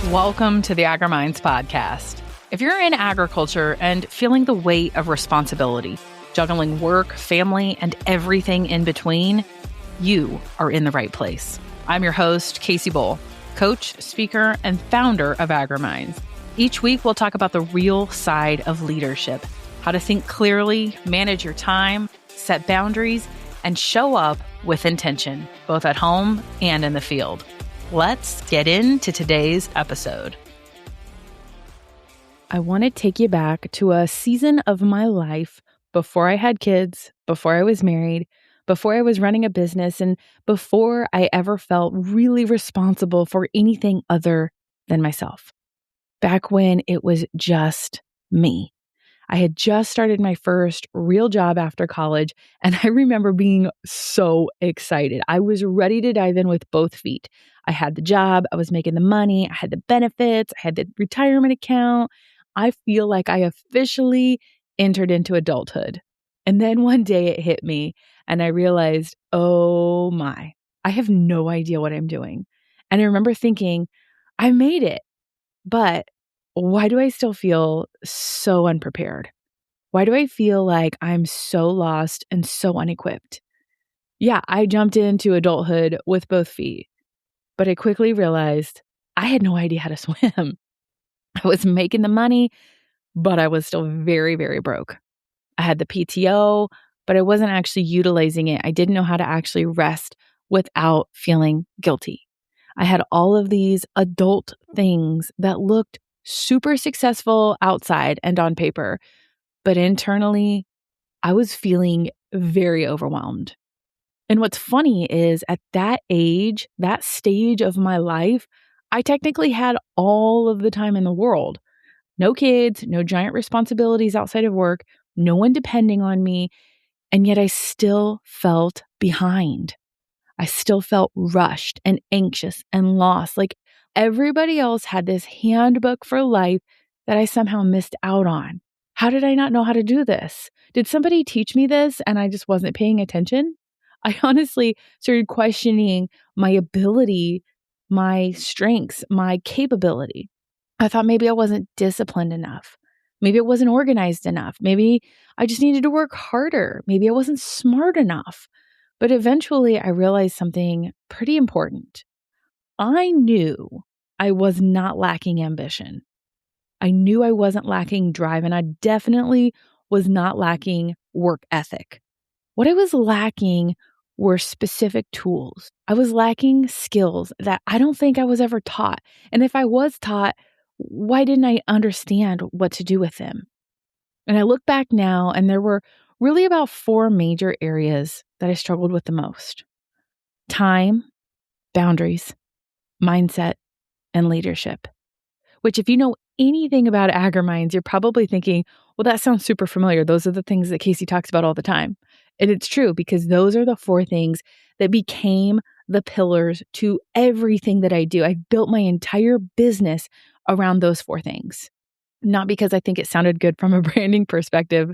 Welcome to the AgriMinds podcast. If you're in agriculture and feeling the weight of responsibility, juggling work, family, and everything in between, you are in the right place. I'm your host, Casey Bull, coach, speaker, and founder of AgriMinds. Each week, we'll talk about the real side of leadership, how to think clearly, manage your time, set boundaries, and show up with intention, both at home and in the field. Let's get into today's episode. I want to take you back to a season of my life before I had kids, before I was married, before I was running a business, and before I ever felt really responsible for anything other than myself. Back when it was just me. I had just started my first real job after college, and I remember being so excited. I was ready to dive in with both feet. I had the job, I was making the money, I had the benefits, I had the retirement account. I feel like I officially entered into adulthood. And then one day it hit me, and I realized, oh my, I have no idea what I'm doing. And I remember thinking, I made it, but why do I still feel so unprepared? Why do I feel like I'm so lost and so unequipped? Yeah, I jumped into adulthood with both feet, but I quickly realized I had no idea how to swim. I was making the money, but I was still very, very broke. I had the PTO, but I wasn't actually utilizing it. I didn't know how to actually rest without feeling guilty. I had all of these adult things that looked super successful outside and on paper, but internally, I was feeling very overwhelmed. And what's funny is at that age, that stage of my life, I technically had all of the time in the world. No kids, no giant responsibilities outside of work, no one depending on me, and yet I still felt behind. I still felt rushed and anxious and lost. Like everybody else had this handbook for life that I somehow missed out on. How did I not know how to do this? Did somebody teach me this and I just wasn't paying attention? I honestly started questioning my ability, my strengths, my capability. I thought maybe I wasn't disciplined enough. Maybe it wasn't organized enough. Maybe I just needed to work harder. Maybe I wasn't smart enough. But eventually I realized something pretty important. I knew I was not lacking ambition. I knew I wasn't lacking drive, and I definitely was not lacking work ethic. What I was lacking were specific tools. I was lacking skills that I don't think I was ever taught. And if I was taught, why didn't I understand what to do with them? And I look back now, and there were really about 4 major areas that I struggled with the most: time, boundaries, mindset, and leadership. Which, if you know anything about AgriMinds, you're probably thinking, well, that sounds super familiar. Those are the things that Casey talks about all the time. And it's true, because those are the 4 things that became the pillars to everything that I do. I built my entire business around those 4 things. Not because I think it sounded good from a branding perspective,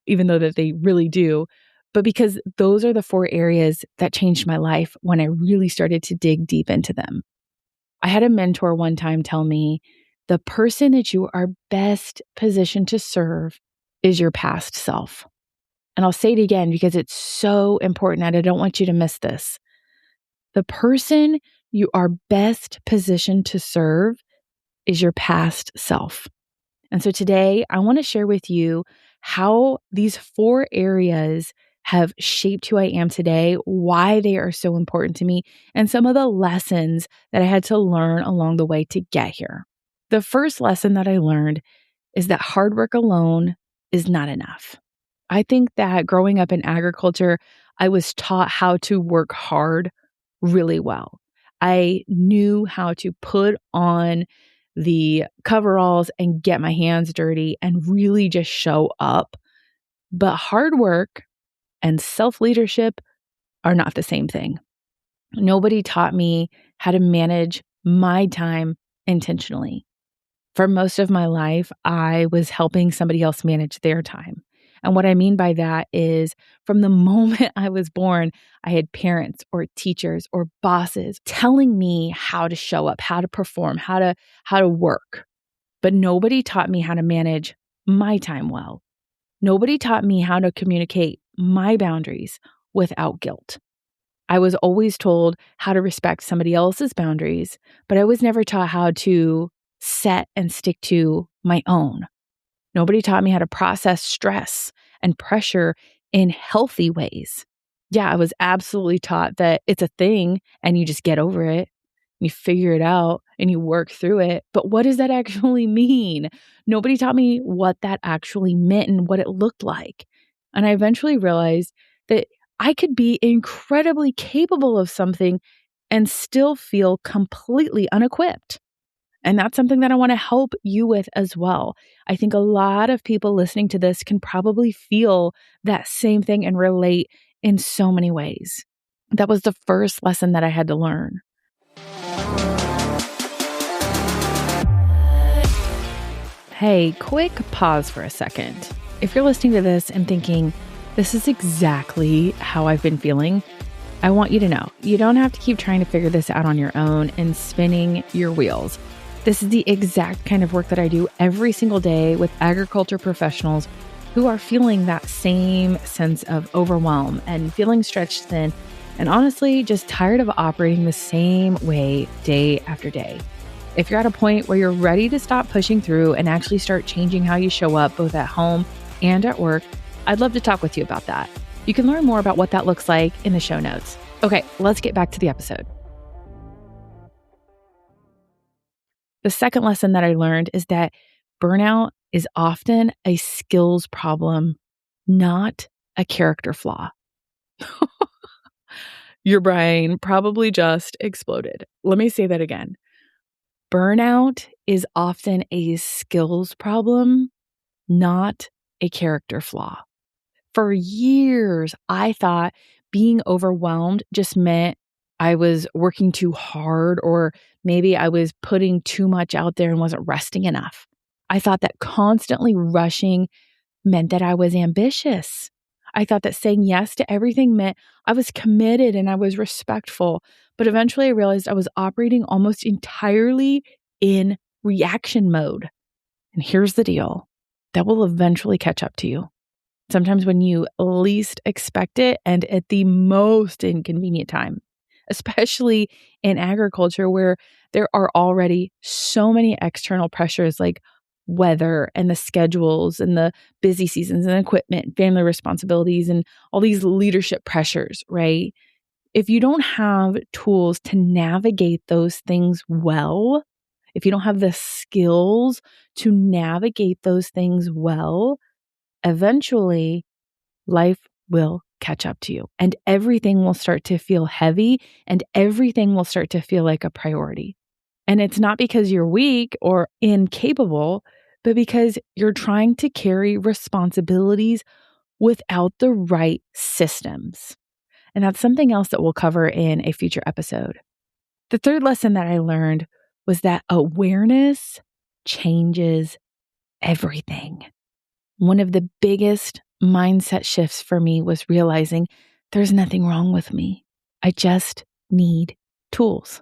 even though that they really do, but because those are the 4 areas that changed my life when I really started to dig deep into them. I had a mentor one time tell me, the person that you are best positioned to serve is your past self. And I'll say it again because it's so important and I don't want you to miss this. The person you are best positioned to serve is your past self. And so today I want to share with you how these 4 areas have shaped who I am today, why they are so important to me, and some of the lessons that I had to learn along the way to get here. The first lesson that I learned is that hard work alone is not enough. I think that growing up in agriculture, I was taught how to work hard really well. I knew how to put on the coveralls and get my hands dirty and really just show up. But hard work and self-leadership are not the same thing. Nobody taught me how to manage my time intentionally. For most of my life, I was helping somebody else manage their time. And what I mean by that is from the moment I was born, I had parents or teachers or bosses telling me how to show up, how to perform, how to work. But nobody taught me how to manage my time well. Nobody taught me how to communicate my boundaries without guilt. I was always told how to respect somebody else's boundaries, but I was never taught how to set and stick to my own. Nobody taught me how to process stress and pressure in healthy ways. Yeah, I was absolutely taught that it's a thing and you just get over it. You figure it out and you work through it. But what does that actually mean? Nobody taught me what that actually meant and what it looked like. And I eventually realized that I could be incredibly capable of something and still feel completely unequipped. And that's something that I want to help you with as well. I think a lot of people listening to this can probably feel that same thing and relate in so many ways. That was the first lesson that I had to learn. Hey, quick pause for a second. If you're listening to this and thinking, this is exactly how I've been feeling, I want you to know you don't have to keep trying to figure this out on your own and spinning your wheels. This is the exact kind of work that I do every single day with agriculture professionals who are feeling that same sense of overwhelm and feeling stretched thin and honestly just tired of operating the same way day after day. If you're at a point where you're ready to stop pushing through and actually start changing how you show up both at home and at work, I'd love to talk with you about that. You can learn more about what that looks like in the show notes. Okay, let's get back to the episode. The second lesson that I learned is that burnout is often a skills problem, not a character flaw. Your brain probably just exploded. Let me say that again. Burnout is often a skills problem, not a character flaw. For years, I thought being overwhelmed just meant I was working too hard or maybe I was putting too much out there and wasn't resting enough. I thought that constantly rushing meant that I was ambitious. I thought that saying yes to everything meant I was committed and I was respectful. But eventually I realized I was operating almost entirely in reaction mode. And here's the deal, that will eventually catch up to you. Sometimes when you least expect it and at the most inconvenient time, especially in agriculture where there are already so many external pressures like weather and the schedules and the busy seasons and equipment, family responsibilities, and all these leadership pressures, right? If you don't have tools to navigate those things well, if you don't have the skills to navigate those things well, eventually life will catch up to you and everything will start to feel heavy and everything will start to feel like a priority. And it's not because you're weak or incapable, but because you're trying to carry responsibilities without the right systems. And that's something else that we'll cover in a future episode. The third lesson that I learned was that awareness changes everything. One of the biggest mindset shifts for me was realizing there's nothing wrong with me. I just need tools.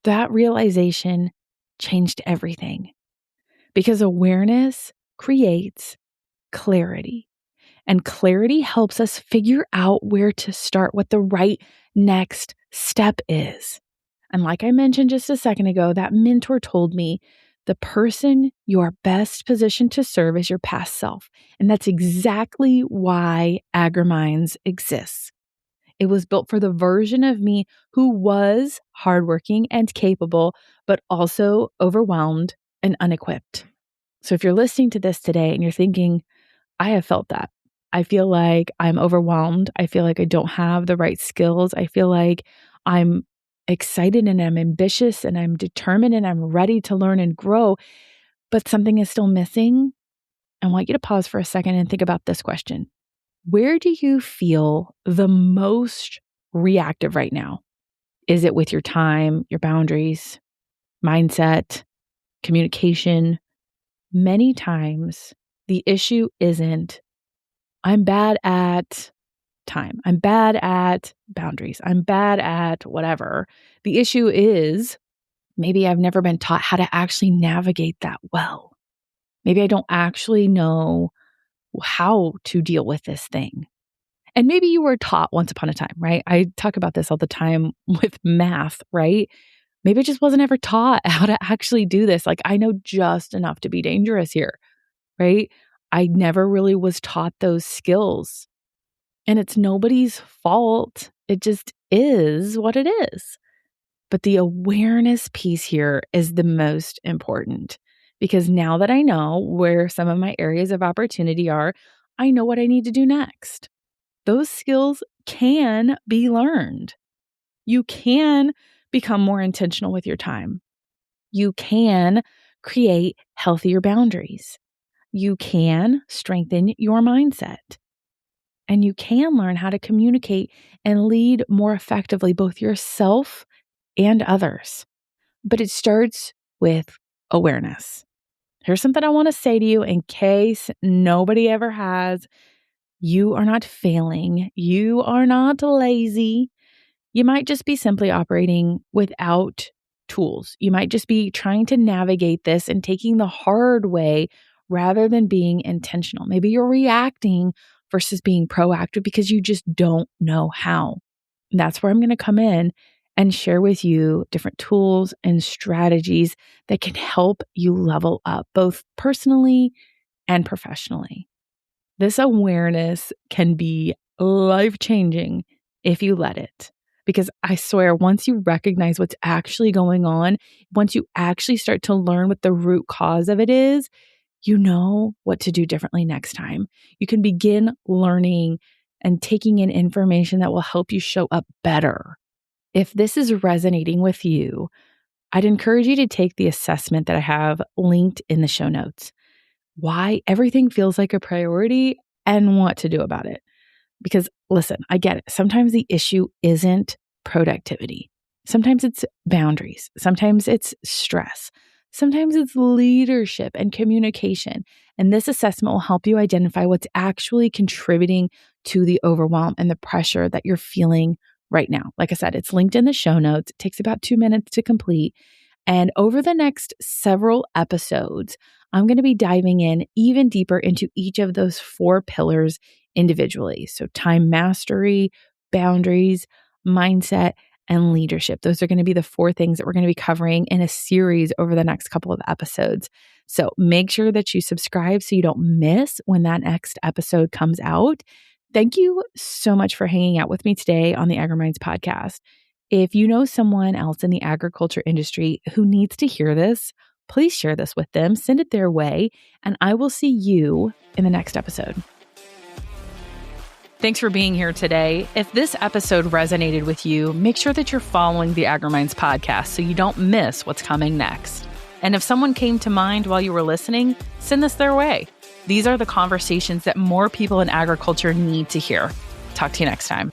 That realization changed everything because awareness creates clarity. And clarity helps us figure out where to start, what the right next step is. And like I mentioned just a second ago, that mentor told me the person you are best positioned to serve is your past self. And that's exactly why AgriMinds exists. It was built for the version of me who was hardworking and capable, but also overwhelmed and unequipped. So if you're listening to this today and you're thinking, I have felt that. I feel like I'm overwhelmed. I feel like I don't have the right skills. I feel like I'm excited and I'm ambitious and I'm determined and I'm ready to learn and grow, but something is still missing. I want you to pause for a second and think about this question. Where do you feel the most reactive right now? Is it with your time, your boundaries, mindset, communication? Many times the issue isn't I'm bad at time. I'm bad at boundaries. I'm bad at whatever. The issue is maybe I've never been taught how to actually navigate that well. Maybe I don't actually know how to deal with this thing. And maybe you were taught once upon a time, right? I talk about this all the time with math, right? Maybe I just wasn't ever taught how to actually do this. Like I know just enough to be dangerous here, right? I never really was taught those skills. And it's nobody's fault. It just is what it is. But the awareness piece here is the most important because now that I know where some of my areas of opportunity are, I know what I need to do next. Those skills can be learned. You can become more intentional with your time. You can create healthier boundaries. You can strengthen your mindset. And you can learn how to communicate and lead more effectively, both yourself and others. But it starts with awareness. Here's something I want to say to you in case nobody ever has. You are not failing. You are not lazy. You might just be simply operating without tools. You might just be trying to navigate this and taking the hard way rather than being intentional. Maybe you're reacting versus being proactive because you just don't know how. And that's where I'm going to come in and share with you different tools and strategies that can help you level up, both personally and professionally. This awareness can be life-changing if you let it. Because I swear, once you recognize what's actually going on, once you actually start to learn what the root cause of it is, you know what to do differently next time. You can begin learning and taking in information that will help you show up better. If this is resonating with you, I'd encourage you to take the assessment that I have linked in the show notes. Why everything feels like a priority and what to do about it. Because listen, I get it. Sometimes the issue isn't productivity. Sometimes it's boundaries. Sometimes it's stress. Sometimes it's leadership and communication. And this assessment will help you identify what's actually contributing to the overwhelm and the pressure that you're feeling right now. Like I said, it's linked in the show notes. It takes about 2 minutes to complete. And over the next several episodes, I'm going to be diving in even deeper into each of those 4 pillars individually. So time mastery, boundaries, mindset, and leadership. Those are going to be the 4 things that we're going to be covering in a series over the next couple of episodes. So make sure that you subscribe so you don't miss when that next episode comes out. Thank you so much for hanging out with me today on the AgriMinds podcast. If you know someone else in the agriculture industry who needs to hear this, please share this with them, send it their way, and I will see you in the next episode. Thanks for being here today. If this episode resonated with you, make sure that you're following the AgriMinds podcast so you don't miss what's coming next. And if someone came to mind while you were listening, send this their way. These are the conversations that more people in agriculture need to hear. Talk to you next time.